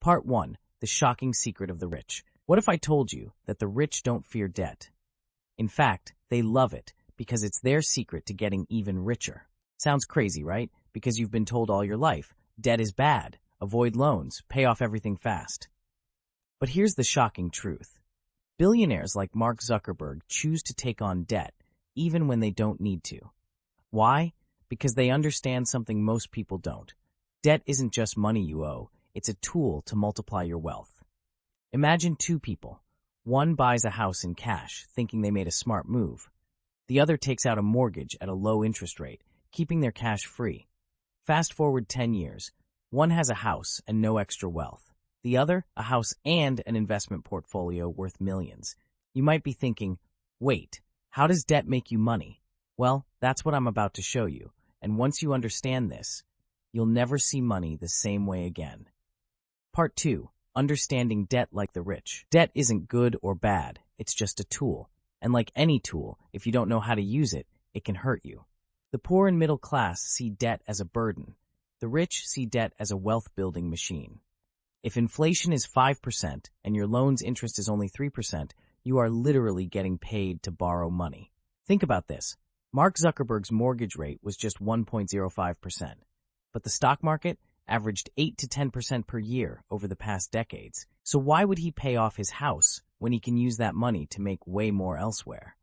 Part 1. The shocking secret of the rich. What if I told you that the rich don't fear debt? In fact, they love it because it's their secret to getting even richer. Sounds crazy, right? Because you've been told all your life, debt is bad, avoid loans, pay off everything fast. But here's the shocking truth. Billionaires like Mark Zuckerberg choose to take on debt even when they don't need to. Why? Because they understand something most people don't. Debt isn't just money you owe, it's a tool to multiply your wealth. Imagine two people. One buys a house in cash, thinking they made a smart move. The other takes out a mortgage at a low interest rate, keeping their cash free. Fast forward 10 years. One has a house and no extra wealth. The other, a house and an investment portfolio worth millions. You might be thinking, wait, how does debt make you money? Well, that's what I'm about to show you. And once you understand this, you'll never see money the same way again. Part 2. Understanding debt like the rich. Debt isn't good or bad, it's just a tool. And like any tool, if you don't know how to use it, it can hurt you. The poor and middle class see debt as a burden. The rich see debt as a wealth-building machine. If inflation is 5% and your loan's interest is only 3%, you are literally getting paid to borrow money. Think about this. Mark Zuckerberg's mortgage rate was just 1.05%, but the stock market averaged 8 to 10% per year over the past decades. So why would he pay off his house when he can use that money to make way more elsewhere?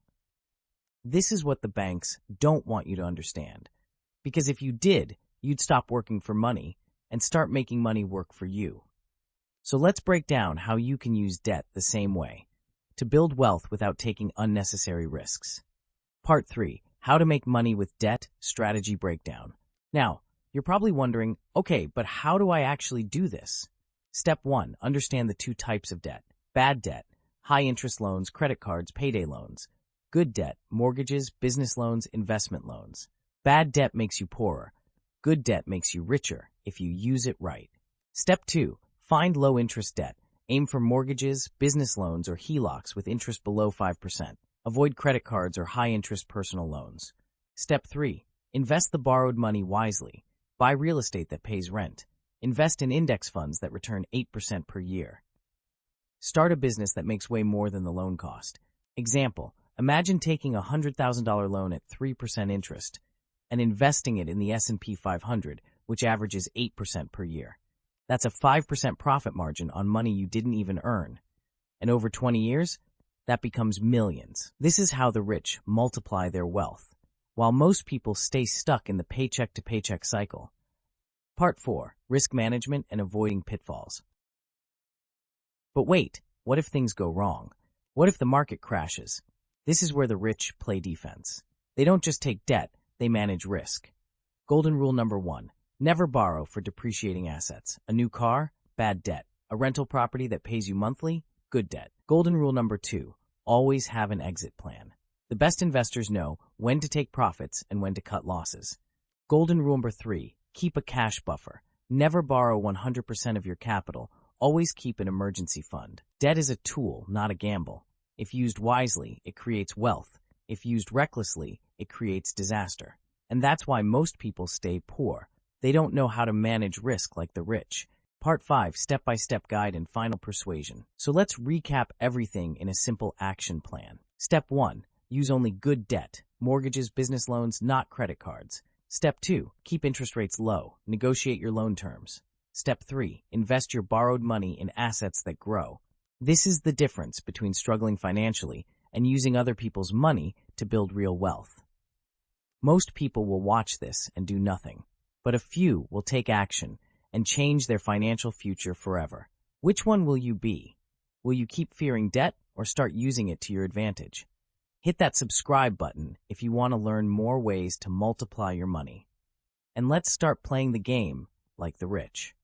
This is what the banks don't want you to understand. Because if you did, you'd stop working for money and start making money work for you. So let's break down how you can use debt the same way, to build wealth without taking unnecessary risks. Part 3. How to make money with debt, strategy breakdown. Now, you're probably wondering, okay, but how do I actually do this? Step 1. Understand the two types of debt. Bad debt, high-interest loans, credit cards, payday loans. Good debt, mortgages, business loans, investment loans. Bad debt makes you poorer. Good debt makes you richer if you use it right. Step 2. Find low-interest debt. Aim for mortgages, business loans, or HELOCs with interest below 5%. Avoid credit cards or high-interest personal loans. Step 3. Invest the borrowed money wisely. Buy real estate that pays rent. Invest in index funds that return 8% per year. Start a business that makes way more than the loan cost. Example, imagine taking a $100,000 loan at 3% interest and investing it in the S&P 500, which averages 8% per year. That's a 5% profit margin on money you didn't even earn. And over 20 years, that becomes millions. This is how the rich multiply their wealth, while most people stay stuck in the paycheck-to-paycheck cycle. Part 4. Risk management and avoiding pitfalls. But wait, what if things go wrong? What if the market crashes? This is where the rich play defense. They don't just take debt, they manage risk. Golden rule number 1. Never borrow for depreciating assets. A new car? Bad debt. A rental property that pays you monthly? Good debt. Golden rule number 2. Always have an exit plan. The best investors know when to take profits and when to cut losses. Golden rule number 3. Keep a cash buffer. Never borrow 100% of your capital. Always keep an emergency fund. Debt is a tool, not a gamble. If used wisely, it creates wealth. If used recklessly, it creates disaster. And that's why most people stay poor. They don't know how to manage risk like the rich. Part 5. Step-by-step guide and final persuasion. So let's recap everything in a simple action plan. Step 1. Use only good debt. Mortgages, business loans, not credit cards. Step 2. Keep interest rates low. Negotiate your loan terms. Step 3. Invest your borrowed money in assets that grow. This is the difference between struggling financially and using other people's money to build real wealth. Most people will watch this and do nothing, but a few will take action and change their financial future forever. Which one will you be? Will you keep fearing debt or start using it to your advantage? Hit that subscribe button if you want to learn more ways to multiply your money. And let's start playing the game like the rich.